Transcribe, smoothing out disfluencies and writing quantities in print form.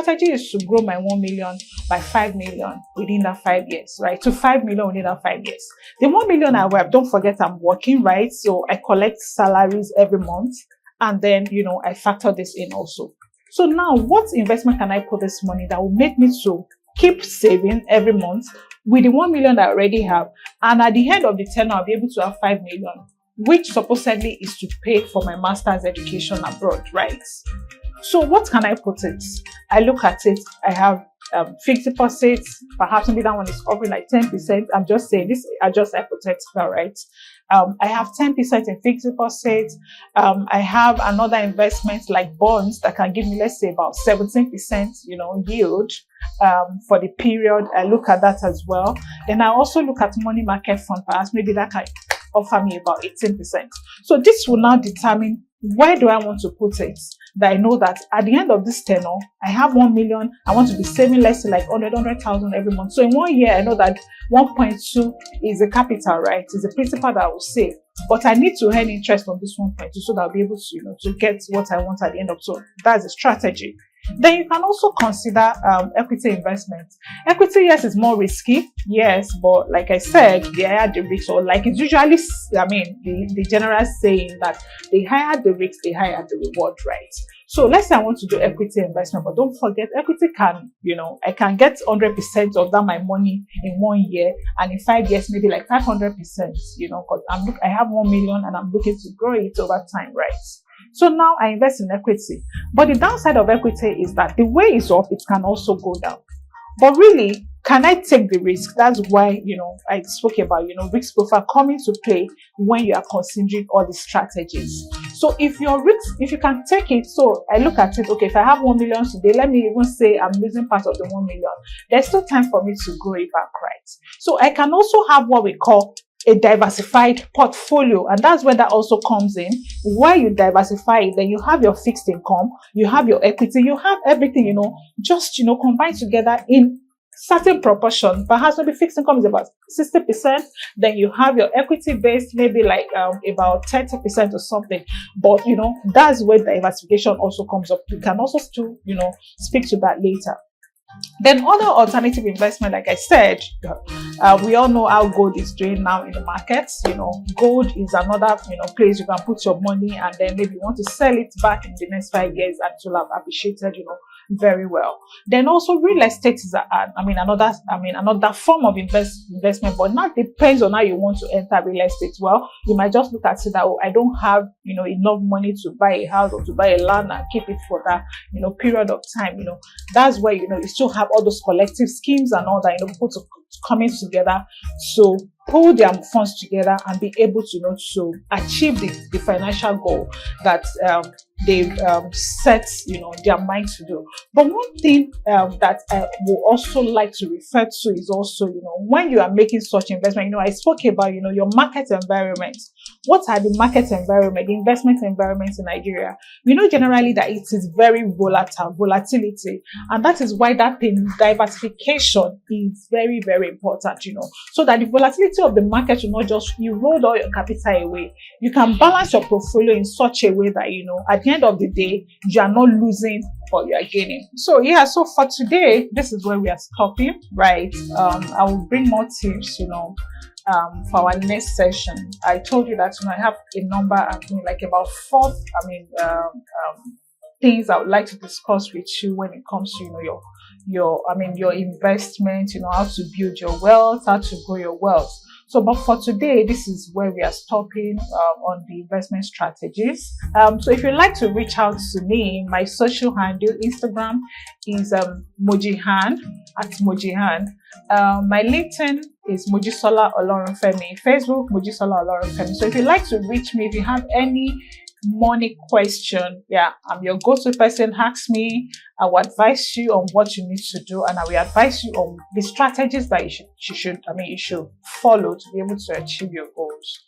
strategy is to grow my 1 million by 5 million within that 5 years, right? To 5 million within that 5 years. The 1 million I work, don't forget I'm working, right? So I collect salaries every month, and then, I factor this in also. So now, what investment can I put this money that will make me to keep saving every month with the 1 million that I already have? And at the end of the tenure, I'll be able to have 5 million, which supposedly is to pay for my master's education abroad, right? So what can I put it? I look at it, I have fixed deposits, perhaps maybe that one is offering like 10%. I'm just saying this are just hypothetical, right? I have 10% in fixed deposits. I have another investment like bonds that can give me, let's say, about 17%, yield for the period. I look at that as well. Then I also look at money market fund, perhaps maybe that can offer me about 18%. So this will now determine where do I want to put it, that I know that at the end of this tenure, I have 1 million. I want to be saving, let's say, like 100,000 every month. So in 1 year, I know that 1.2 is a capital, right? It's a principal that I will save. But I need to earn interest on this 1.2 so that I'll be able to, to get what I want at the end of. So that's a strategy. Then you can also consider equity investment. Equity, yes, is more risky, yes, but like I said, the higher the risk, or like it's usually, the general saying that the higher the risk, the higher the reward, right? So let's say I want to do equity investment, but don't forget, equity can, I can get 100% of that my money in 1 year, and in 5 years, maybe like 500%, because I have 1 million and I'm looking to grow it over time, right? So now I invest in equity. But the downside of equity is that the way it's up, it can also go down. But really, can I take the risk? That's why, I spoke about, risk profile coming to play when you are considering all these strategies. So if you can take it, so I look at it, okay, if I have 1 million today, let me even say I'm losing part of the 1 million. There's still time for me to grow it back, right? So I can also have what we call a diversified portfolio, and that's where that also comes in. Where you diversify it, then you have your fixed income, you have your equity, you have everything, just combined together in certain proportion. Perhaps maybe fixed income is about 60%, then you have your equity based maybe like about 30% or something. But that's where diversification also comes up. You can also still speak to that later. Then other alternative investment, like I said, we all know how gold is doing now in the markets. Gold is another place you can put your money, and then maybe you want to sell it back in the next 5 years and it will have appreciated very well. Then also real estate is another form of investment, but now depends on how you want to enter real estate. Well, you might just look at it that, I don't have enough money to buy a house or to buy a land and keep it for that period of time. That's where you still have all those collective schemes and all that, people to coming together to pull their funds together and be able to to achieve the financial goal that they've set their mind to do. But one thing that I would also like to refer to is also when you are making such investment, I spoke about your market environment. What are the market environment, the investment environments in Nigeria? We know generally that it is very volatility, and that is why that thing, diversification, is very, very important, so that the volatility of the market will not just erode all your capital away. You can balance your portfolio in such a way that, at the end of the day, you are not losing or you are gaining. So yeah, so for today, this is where we are stopping, right? I will bring more tips, for our next session. I told you that I have a number, like about 4 things I would like to discuss with you when it comes to your investment, how to build your wealth, how to grow your wealth. So, but for today, this is where we are stopping on the investment strategies. So if you'd like to reach out to me, my social handle, Instagram is Mojihan, at Mojihan. My LinkedIn is Mojisola Olorunfemi. Facebook, Mojisola Olorunfemi. So if you'd like to reach me, if you have any money question, I'm your go-to person. Ask me. I will advise you on what you need to do, and I will advise you on the strategies that you should follow to be able to achieve your goals.